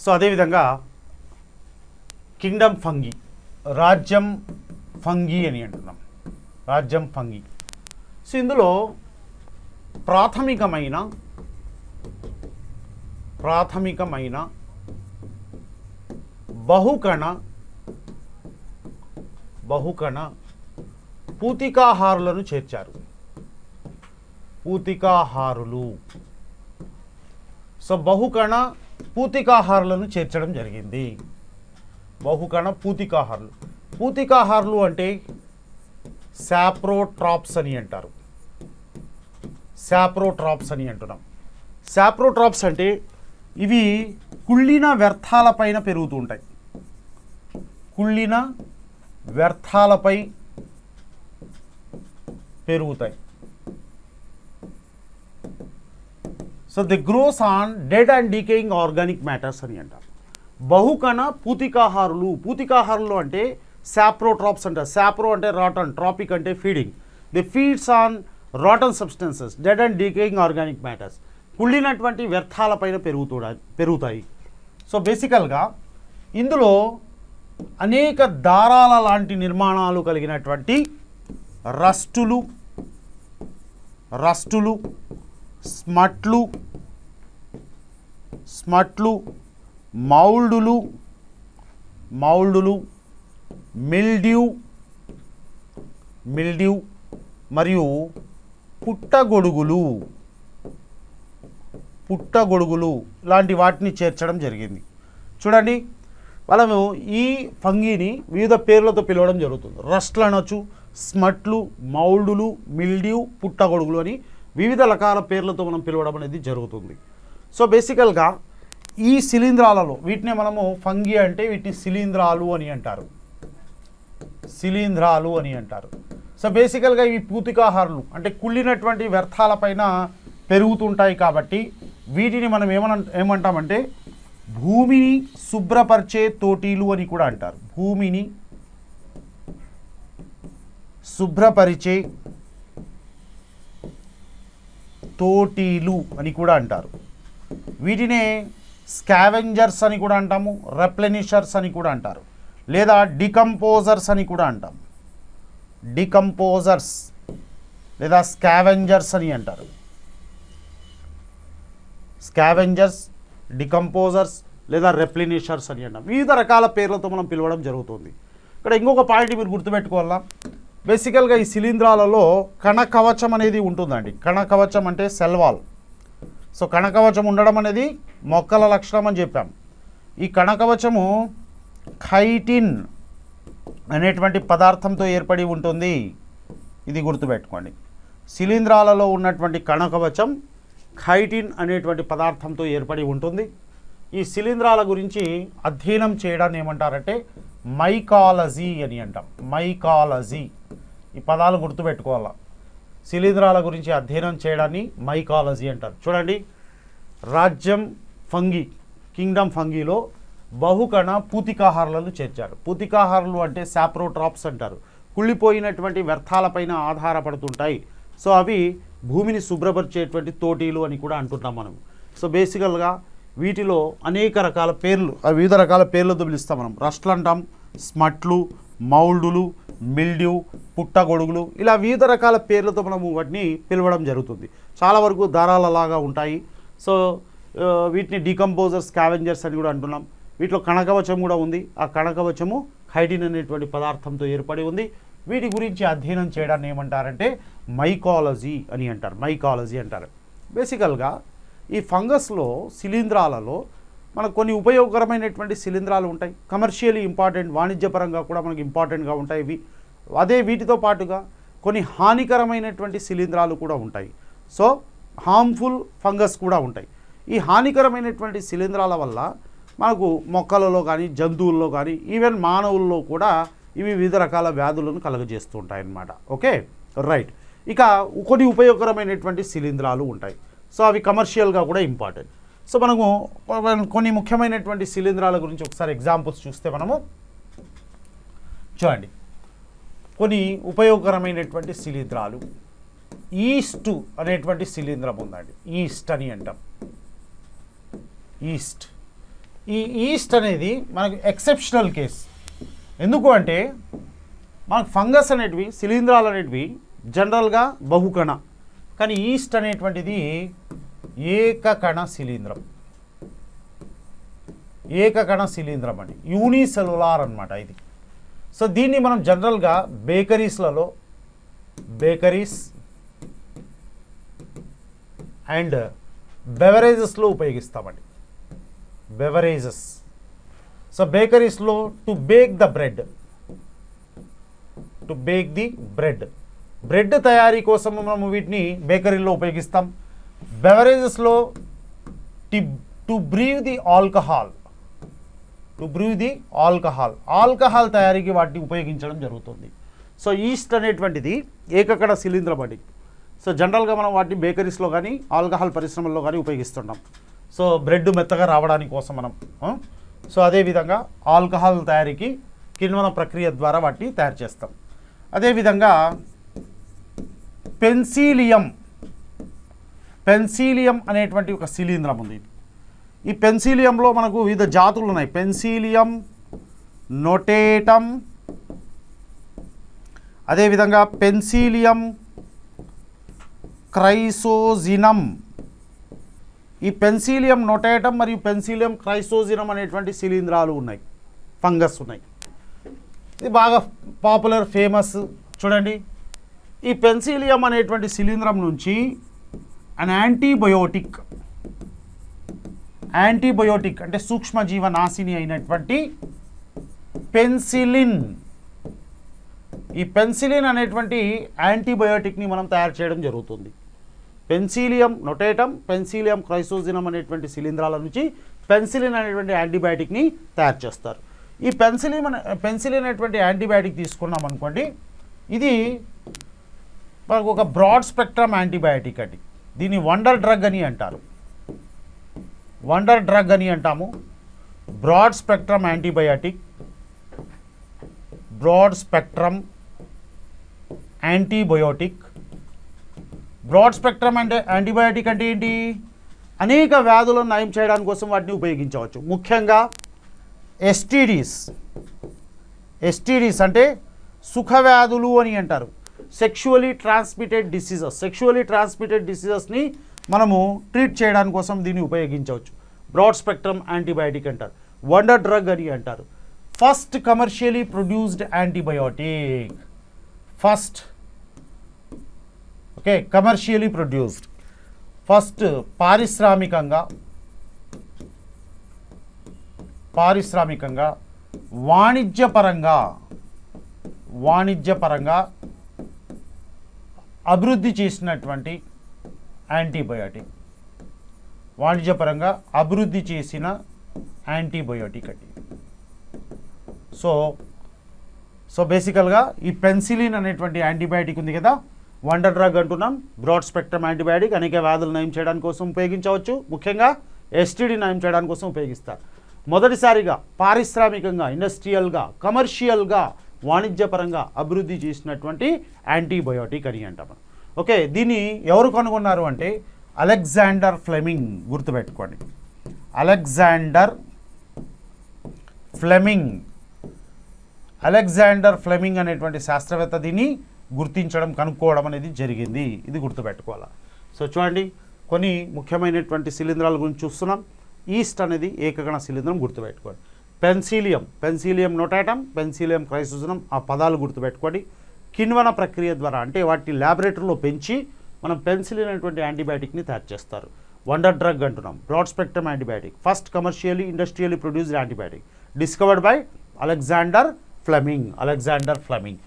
So అదేవిధంగా Kingdom fungi, రాజ్యం fungi అని అంటున్నాం, రాజ్యం ఫంగి. సో ఇందులో ప్రాథమికమైన బహుకణ పూతికాహారులను చేర్చారు. పూతికాహారులు. సో బహుకణ పూతికాహారులను చేర్చడం జరిగింది. బహుకణ పూతికాహారులు. పూతికాహారులు అంటే సాప్రోట్రాప్స్ అని అంటారు. సాప్రోట్రాప్స్ అని అంటున్నాం. సాప్రోట్రాప్స్ అంటే ఇవి కుళ్ళిన వ్యర్థాలపైన పెరుగుతూ ఉంటాయి. కుళ్ళిన వ్యర్థాలపై పెరుగుతాయి. So the gross on dead and decaying organic matters అని అంటారు. బహుకణ పూతికాహారులు. పూతికాహారులు అంటే సాప్రోట్రాప్స్ అంటారు. సాప్రో అంటే రాటన్, ట్రాపిక్ అంటే feeding. They feeds on rotten substances, dead and decaying organic matters. కుళ్ళినటువంటి వ్యర్థాలపైన పెరుగుతాయి. సో బేసికల్గా ఇందులో అనేక దారాల లాంటి నిర్మాణాలు కలిగినటువంటి రస్టులు, స్మట్లు, మౌల్డులు, మిల్డ్యూ మరియు పుట్టగొడుగులు లాంటి వాటిని చేర్చడం జరిగింది. చూడండి, వాళ్ళము ఈ ఫంగీని వివిధ పేర్లతో పిలవడం జరుగుతుంది. రస్ట్లు అనొచ్చు, స్మట్లు, మౌల్డులు, మిల్డ్యూ, పుట్టగొడుగులు అని వివిధ రకాల పేర్లతో మనం పిలవడం అనేది జరుగుతుంది. సో బేసికల్గా ఈ శిలీంధ్రాలలో వీటిని మనము ఫంగి అంటే వీటిని శిలీంధ్రాలు అని అంటారు. సో బేసికల్గా ఇవి పూతికాహారులు అంటే కుళ్ళినటువంటి వ్యర్థాలపైన పెరుగుతుంటాయి కాబట్టి వీటిని మనం ఏమంటామంటే భూమిని శుభ్రపరిచే తోటీలు అని కూడా అంటారు. భూమిని శుభ్రపరిచే తోటీలు అని కూడా అంటారు. వీటినే స్కావెంజర్స్ అని కూడా అంటాము, రెప్లెనిషర్స్ అని కూడా అంటారు, లేదా డికంపోజర్స్ అని కూడా అంటాము. డికంపోజర్స్ లేదా స్కావెంజర్స్ అని అంటారు. స్కావెంజర్స్, డికంపోజర్స్ లేదా రెప్లినిషర్స్ అని అంటాం. వివిధ రకాల పేర్లతో మనం పిలవడం జరుగుతుంది. ఇక్కడ ఇంకొక పాయింట్ మీరు గుర్తుపెట్టుకోవాలా, బేసికల్గా ఈ శిలీంధ్రాలలో కణకవచం అనేది ఉంటుందండి. కణకవచం అంటే సెల్ వాల్. సో కణకవచం ఉండడం అనేది మొక్కల లక్షణం అని చెప్పాం. ఈ కణకవచము ఖైటిన్ అనేటువంటి పదార్థంతో ఏర్పడి ఉంటుంది. ఇది గుర్తుపెట్టుకోండి. శిలీంధ్రాలలో ఉన్నటువంటి కణకవచం ఖైటిన్ అనేటువంటి పదార్థంతో ఏర్పడి ఉంటుంది. ఈ శిలీంధ్రాల గురించి అధ్యయనం చేయడాన్ని ఏమంటారంటే మైకాలజీ అని అంటాం. మైకాలజీ, ఈ పదాలు గుర్తుపెట్టుకోవాలా. శిలీంధ్రాల గురించి అధ్యయనం చేయడాన్ని మైకాలజీ అంటారు. చూడండి, రాజ్యం ఫంగి, కింగ్డమ్ ఫంగిలో బహుకణ పూతికాహారులను చేర్చారు. పూతికాహారులు అంటే సాప్రోట్రాప్స్ అంటారు. కుళ్ళిపోయినటువంటి వ్యర్థాలపైన ఆధారపడుతుంటాయి. సో అవి భూమిని శుభ్రపరిచేటువంటి తోటీలు అని కూడా అంటున్నాం మనం. సో బేసికల్గా వీటిలో అనేక రకాల పేర్లు, వివిధ రకాల పేర్లతో పిలుస్తాం మనం. రస్ట్లు అంటాం, స్మట్లు, మౌల్డులు, మిల్డ్యూ, పుట్టగొడుగులు, ఇలా వివిధ రకాల పేర్లతో మనము వాటిని పిలవడం జరుగుతుంది. చాలా వరకు దారాలలాగా ఉంటాయి. సో వీటిని డీకంపోజర్స్, స్కావెంజర్స్ అని కూడా అంటున్నాం. వీటిలో కణకవచం కూడా ఉంది. ఆ కణకవచము ఖైటిన్ అనేటువంటి పదార్థంతో ఏర్పడి ఉంది. వీటి గురించి అధ్యయనం చేయడాన్ని ఏమంటారంటే మైకాలజీ అని అంటారు. మైకాలజీ అంటారు. బేసికల్గా ఈ ఫంగస్లో, శిలీంధ్రాలలో మనకు కొన్ని ఉపయోగకరమైనటువంటి శిలీంధ్రాలు ఉంటాయి. కమర్షియలీ ఇంపార్టెంట్, వాణిజ్యపరంగా కూడా మనకు ఇంపార్టెంట్గా ఉంటాయి ఇవి. అదే వీటితో పాటుగా కొన్ని హానికరమైనటువంటి శిలీంధ్రాలు కూడా ఉంటాయి. సో హార్మ్ఫుల్ ఫంగస్ కూడా ఉంటాయి. ఈ హానికరమైనటువంటి శిలీంధ్రాల వల్ల మనకు మొక్కలలో కానీ, జంతువుల్లో కానీ, ఈవెన్ మానవుల్లో కూడా ఇవి వివిధ రకాల వ్యాధులను కలుగజేస్తూ ఉంటాయి అన్నమాట. Okay, right. ఇక కొన్ని ఉపయోగకరమైనటువంటి శిలీంధ్రాలు ఉంటాయి. సో అవి కమర్షియల్గా కూడా ఇంపార్టెంట్. సో మనము కొన్ని ముఖ్యమైనటువంటి శిలీంధ్రాల గురించి ఒకసారి ఎగ్జాంపుల్స్ చూస్తే మనము చూడండి. కొన్ని ఉపయోగకరమైనటువంటి శిలీంధ్రాలు. ఈస్ట్ అనేటువంటి శిలీంధ్రం ఉందండి. ఈస్ట్ అని అంటాం. ఈస్ట్ ఈ ఈస్ట్ అనేది మనకు ఎక్సెప్షనల్ కేస్. ఎందుకు అంటే మనకు ఫంగస్ అనేటివి, శిలీంధ్రాలు అనేటివి జనరల్గా బహుకణ, కానీ ఈస్ట్ అనేటువంటిది ఏకకణ శిలీంధ్రం. ఏకకణ శిలీంధ్రం అండి, యూనిసెల్యులార్ అనమాట ఇది. సో దీన్ని మనం జనరల్గా బేకరీస్లలో, బేకరీస్ అండ్ బెవరేజెస్లో ఉపయోగిస్తామండి. బెవరేజెస్. సో బేకరీస్లో to bake the bread, to bake the bread, bread తయారీ కోసం మనము వీటిని బేకరీలో ఉపయోగిస్తాం. బెవరేజెస్లో to brew the alcohol, to brew the alcohol, alcohol తయారీకి వాటిని ఉపయోగించడం జరుగుతుంది. సో ఈస్ట్ అనేటువంటిది ఏకకణ శిలీంధ్రం అండి. సో జనరల్గా మనం వాటిని బేకరీస్లో కానీ ఆల్కహాల్ పరిశ్రమల్లో కానీ ఉపయోగిస్తున్నాం. సో బ్రెడ్ మెత్తగా రావడానికి కోసం మనం. సో అదేవిధంగా ఆల్కహాల్ తయారీకి కిణ్వన ప్రక్రియ ద్వారా వాటిని తయారు చేస్తాం. అదేవిధంగా పెన్సిలియం, పెన్సిలియం అనేటువంటి ఒక శిలీంధ్రం ఉంది. ఈ పెన్సిలియంలో మనకు వివిధ జాతులు ఉన్నాయి. పెన్సిలియం నోటేటమ్, అదేవిధంగా పెన్సిలియం క్రైసోజినమ్. ఈ పెన్సిలియం నోటేటమ్ మరియు పెన్సిలియం క్రైసోజినమ్ అనేటువంటి శిలీంధ్రాలు ఉన్నాయి, ఫంగస్ ఉన్నాయి. ఇది బాగా పాపులర్, ఫేమస్. చూడండి, ఈ పెన్సిలియం అనేటువంటి శిలీంధ్రం నుంచి అన్ యాంటీబయోటిక్, యాంటీబయోటిక్ అంటే సూక్ష్మజీవ నాశిని అయినటువంటి పెన్సిలిన్, ఈ పెన్సిలిన్ అనేటువంటి యాంటీబయోటిక్ని మనం తయారు చేయడం జరుగుతుంది. పెన్సిలియం నోటేటమ్, పెన్సిలియం క్రైసోజినమ్ అనేటువంటి శిలీంధ్రాల నుంచి పెన్సిలిన్ అనేటువంటి యాంటీబయాటిక్ని తయారు చేస్తారు. ఈ పెన్సిలిన్ అనేటువంటి యాంటీబయాటిక్ తీసుకున్నాం అనుకోండి, ఇది మనకు ఒక బ్రాడ్ స్పెక్ట్రమ్ యాంటీబయాటిక్ అండి. దీన్ని వండర్ డ్రగ్ అని అంటారు, వండర్ డ్రగ్ అని అంటాము. Broad spectrum antibiotic, broad spectrum antibiotic. Broad spectrum అంటే యాంటీబయాటిక్ అంటే ఏంటి? అనేక వ్యాధులను నయం చేయడానికి కోసం వాటిని ఉపయోగించవచ్చు. ముఖ్యంగా ఎస్టీడీస్, ఎస్టీడీస్ అంటే సుఖవ్యాధులు అని అంటారు. Sexually transmitted diseases, sexually transmitted డిసీజెస్ని మనము ట్రీట్ చేయడానికి కోసం దీన్ని ఉపయోగించవచ్చు. బ్రాడ్ స్పెక్ట్రమ్ యాంటీబయాటిక్ అంటారు, వండర్ డ్రగ్ అని అంటారు. First commercially produced antibiotic, first okay commercially produced, first పారిశ్రామికంగా వాణిజ్యపరంగా అభివృద్ధి చేసినటువంటి యాంటీబయోటిక్, వాణిజ్యపరంగా అభివృద్ధి చేసిన యాంటీబయోటిక్ అండి. సో బేసికల్గా ఈ పెన్సిలిన్ అనేటువంటి యాంటీబయాటిక్ ఉంది కదా, వండర్ డ్రగ్ అంటున్నాం. బ్రాడ్ స్పెక్ట్రమ్ యాంటీబయాటిక్, అనేక వ్యాధులు నయం చేయడానికి కోసం ఉపయోగించవచ్చు. ముఖ్యంగా ఎస్టీడీ నయం చేయడానికి కోసం ఉపయోగిస్తారు. మొదటిసారిగా పారిశ్రామికంగా, ఇండస్ట్రియల్గా, కమర్షియల్గా, వాణిజ్యపరంగా అభివృద్ధి చేసినటువంటి యాంటీబయోటిక్ అని అంటాం. ఓకే, దీన్ని ఎవరు కనుగొన్నారు అంటే అలెగ్జాండర్ ఫ్లెమింగ్. గుర్తుపెట్టుకోండి, అలెగ్జాండర్ ఫ్లెమింగ్ అనేటువంటి శాస్త్రవేత్త దీన్ని గుర్తించడం, కనుక్కోవడం అనేది జరిగింది. ఇది గుర్తుపెట్టుకోవాలి. సో చూడండి, కొన్ని ముఖ్యమైనటువంటి శిలీంధ్రాల గురించి చూస్తున్నాం. ఈస్ట్ అనేది ఏకగణ శిలీంధ్రం, గుర్తుపెట్టుకోండి. పెన్సిలియం నోటాటమ్, పెన్సిలియం క్రైసోజినమ్, ఆ పదాలు గుర్తుపెట్టుకోండి. కిణ్వన ప్రక్రియ ద్వారా అంటే వాటి ల్యాబొరేటరీలో పెంచి మనం పెన్సిలిన్ అనేటువంటి యాంటీబయాటిక్ని తయారు చేస్తారు. వండర్ డ్రగ్ అంటున్నాం. Broad spectrum antibiotic, first commercially industrially produced antibiotic, discovered by Alexander Fleming.